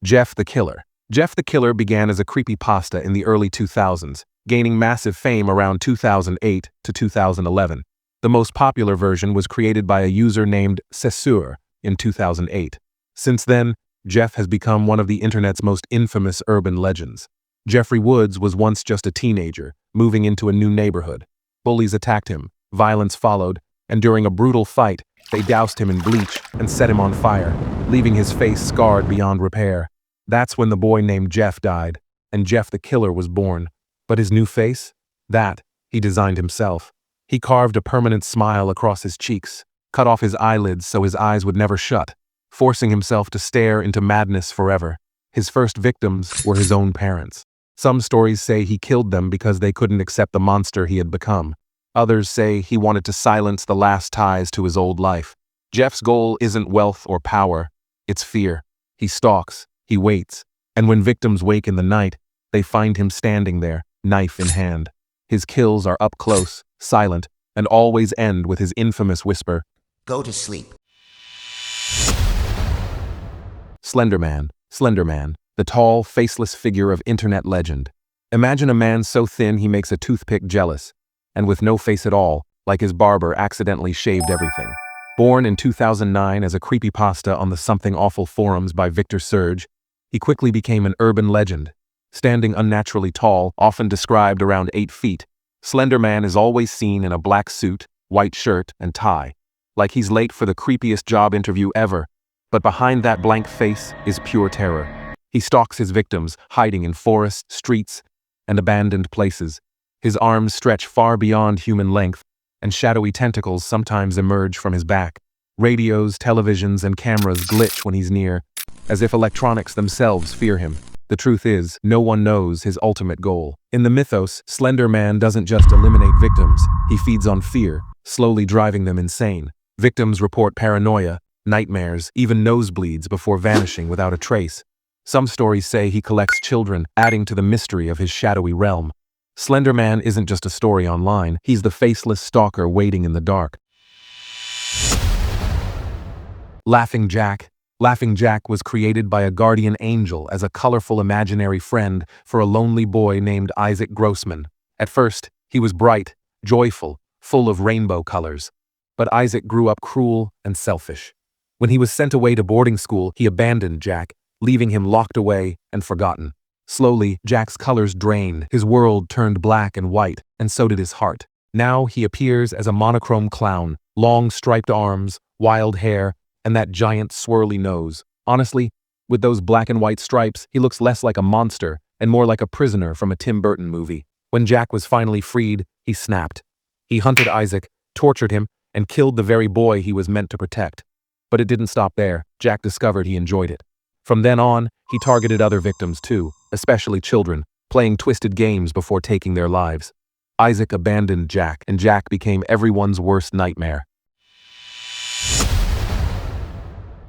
Jeff the Killer. Jeff the Killer began as a creepypasta in the early 2000s, gaining massive fame around 2008 to 2011. The most popular version was created by a user named Cesur in 2008. Since then, Jeff has become one of the internet's most infamous urban legends. Jeffrey Woods was once just a teenager, moving into a new neighborhood. Bullies attacked him, violence followed, and during a brutal fight, they doused him in bleach and set him on fire, leaving his face scarred beyond repair. That's when the boy named Jeff died, and Jeff the Killer was born. But his new face? That, he designed himself. He carved a permanent smile across his cheeks, cut off his eyelids so his eyes would never shut, forcing himself to stare into madness forever. His first victims were his own parents. Some stories say he killed them because they couldn't accept the monster he had become. Others say he wanted to silence the last ties to his old life. Jeff's goal isn't wealth or power, it's fear. He stalks, he waits, and when victims wake in the night, they find him standing there, knife in hand. His kills are up close, silent, and always end with his infamous whisper, "Go to sleep." Slender Man, the tall, faceless figure of internet legend. Imagine a man so thin he makes a toothpick jealous, and with no face at all, like his barber accidentally shaved everything. Born in 2009 as a creepypasta on the Something Awful forums by Victor Surge, he quickly became an urban legend. Standing unnaturally tall, often described around 8 feet, Slender Man is always seen in a black suit, white shirt, and tie, like he's late for the creepiest job interview ever. But behind that blank face is pure terror. He stalks his victims, hiding in forests, streets, and abandoned places. His arms stretch far beyond human length, and shadowy tentacles sometimes emerge from his back. Radios, televisions, and cameras glitch when he's near, as if electronics themselves fear him. The truth is, no one knows his ultimate goal. In the mythos, Slender Man doesn't just eliminate victims, he feeds on fear, slowly driving them insane. Victims report paranoia, nightmares, even nosebleeds before vanishing without a trace. Some stories say he collects children, adding to the mystery of his shadowy realm. Slender Man isn't just a story online, he's the faceless stalker waiting in the dark. Laughing Jack. Laughing Jack was created by a guardian angel as a colorful imaginary friend for a lonely boy named Isaac Grossman. At first, he was bright, joyful, full of rainbow colors. But Isaac grew up cruel and selfish. When he was sent away to boarding school, he abandoned Jack, leaving him locked away and forgotten. Slowly, Jack's colors drained, his world turned black and white, and so did his heart. Now he appears as a monochrome clown, long striped arms, wild hair, and that giant swirly nose. Honestly, with those black and white stripes, he looks less like a monster and more like a prisoner from a Tim Burton movie. When Jack was finally freed, he snapped. He hunted Isaac, tortured him, and killed the very boy he was meant to protect. But it didn't stop there. Jack discovered he enjoyed it. From then on, he targeted other victims too, especially children, playing twisted games before taking their lives. Isaac abandoned Jack, and Jack became everyone's worst nightmare.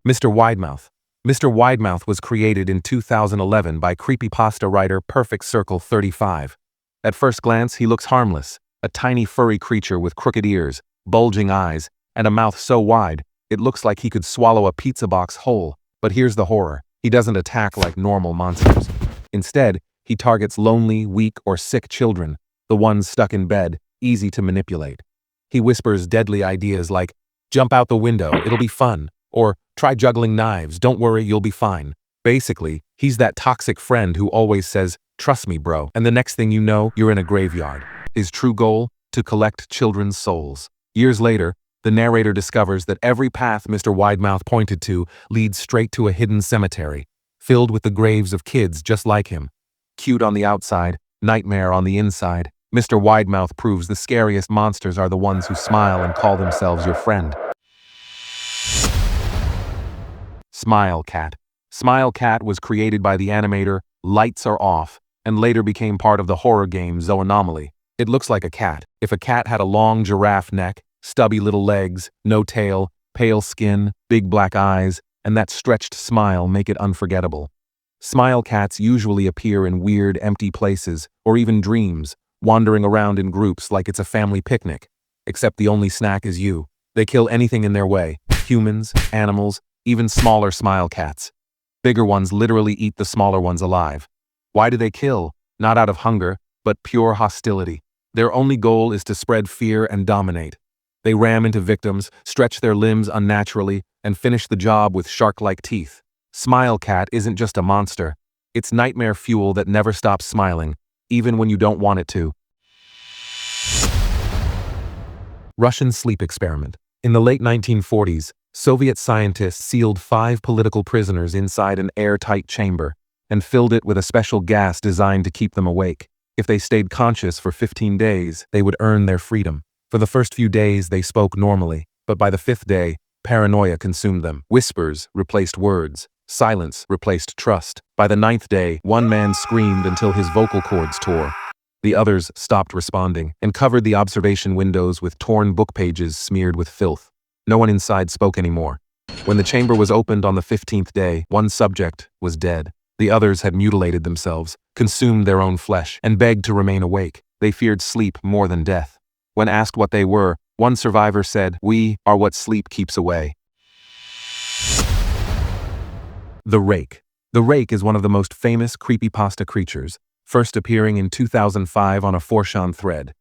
Mr. Widemouth. Mr. Widemouth was created in 2011 by creepypasta writer Perfect Circle 35. At first glance, he looks harmless, a tiny furry creature with crooked ears, bulging eyes, and a mouth so wide, it looks like he could swallow a pizza box whole. But here's the horror. He doesn't attack like normal monsters. Instead, he targets lonely, weak, or sick children, the ones stuck in bed, easy to manipulate. He whispers deadly ideas like, "Jump out the window, it'll be fun," or "Try juggling knives, don't worry, you'll be fine." Basically, he's that toxic friend who always says, "Trust me, bro," and the next thing you know, you're in a graveyard. His true goal? To collect children's souls. Years later, the narrator discovers that every path Mr. Widemouth pointed to leads straight to a hidden cemetery, filled with the graves of kids just like him. Cute on the outside, nightmare on the inside, Mr. Widemouth proves the scariest monsters are the ones who smile and call themselves your friend. Smile Cat. Smile Cat was created by the animator Lights Are Off, and later became part of the horror game Zoonomaly. It looks like a cat. If a cat had a long giraffe neck, stubby little legs, no tail, pale skin, big black eyes, and that stretched smile make it unforgettable. Smile cats usually appear in weird, empty places, or even dreams, wandering around in groups like it's a family picnic. Except the only snack is you. They kill anything in their way, humans, animals, even smaller smile cats. Bigger ones literally eat the smaller ones alive. Why do they kill? Not out of hunger, but pure hostility. Their only goal is to spread fear and dominate. They ram into victims, stretch their limbs unnaturally, and finish the job with shark-like teeth. Smile Cat isn't just a monster. It's nightmare fuel that never stops smiling, even when you don't want it to. Russian sleep experiment. In the late 1940s, Soviet scientists sealed 5 political prisoners inside an airtight chamber and filled it with a special gas designed to keep them awake. If they stayed conscious for 15 days, they would earn their freedom. For the first few days, they spoke normally, but by the 5th day, paranoia consumed them. Whispers replaced words. Silence replaced trust. By the 9th day, one man screamed until his vocal cords tore. The others stopped responding and covered the observation windows with torn book pages smeared with filth. No one inside spoke anymore. When the chamber was opened on the 15th day, one subject was dead. The others had mutilated themselves, consumed their own flesh, and begged to remain awake. They feared sleep more than death. When asked what they were, one survivor said, "We are what sleep keeps away." The Rake. The Rake is one of the most famous creepypasta creatures, first appearing in 2005 on a 4chan thread.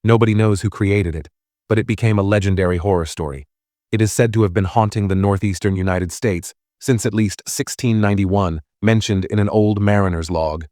Nobody knows who created it, but it became a legendary horror story. It is said to have been haunting the northeastern United States since at least 1691, mentioned in an old mariner's log.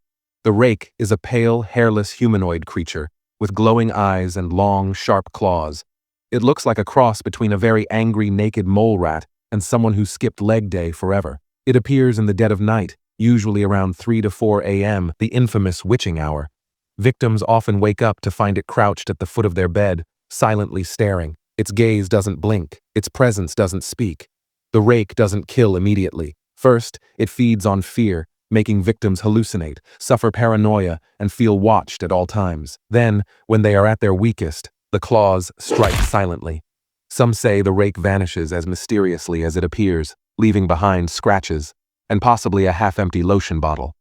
The Rake is a pale, hairless humanoid creature with glowing eyes and long, sharp claws. It looks like a cross between a very angry, naked mole rat and someone who skipped leg day forever. It appears in the dead of night, usually around 3 to 4 a.m., the infamous witching hour. Victims often wake up to find it crouched at the foot of their bed, silently staring. Its gaze doesn't blink. Its presence doesn't speak. The Rake doesn't kill immediately. First, it feeds on fear, making victims hallucinate, suffer paranoia, and feel watched at all times. Then, when they are at their weakest, the claws strike silently. Some say the Rake vanishes as mysteriously as it appears, leaving behind scratches, and possibly a half-empty lotion bottle.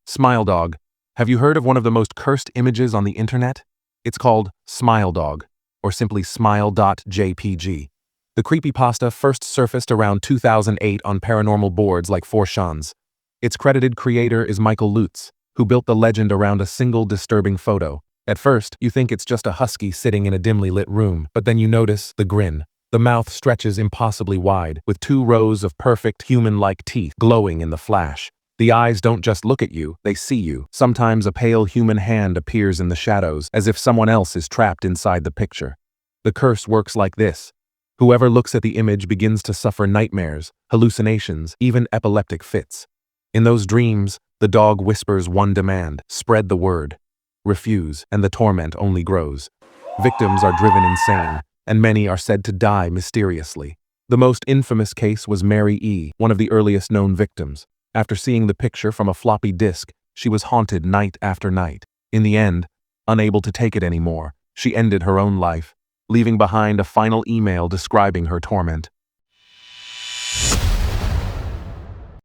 Smile Dog. Have you heard of one of the most cursed images on the internet? It's called Smile Dog, or simply smile.jpg. The creepypasta first surfaced around 2008 on paranormal boards like 4chan's. Its credited creator is Michael Lutz, who built the legend around a single disturbing photo. At first, you think it's just a husky sitting in a dimly lit room, but then you notice the grin. The mouth stretches impossibly wide, with 2 rows of perfect human-like teeth glowing in the flash. The eyes don't just look at you, they see you. Sometimes a pale human hand appears in the shadows, as if someone else is trapped inside the picture. The curse works like this. Whoever looks at the image begins to suffer nightmares, hallucinations, even epileptic fits. In those dreams, the dog whispers one demand: spread the word. Refuse, and the torment only grows. Victims are driven insane, and many are said to die mysteriously. The most infamous case was Mary E., one of the earliest known victims. After seeing the picture from a floppy disk, she was haunted night after night. In the end, unable to take it anymore, she ended her own life, leaving behind a final email describing her torment.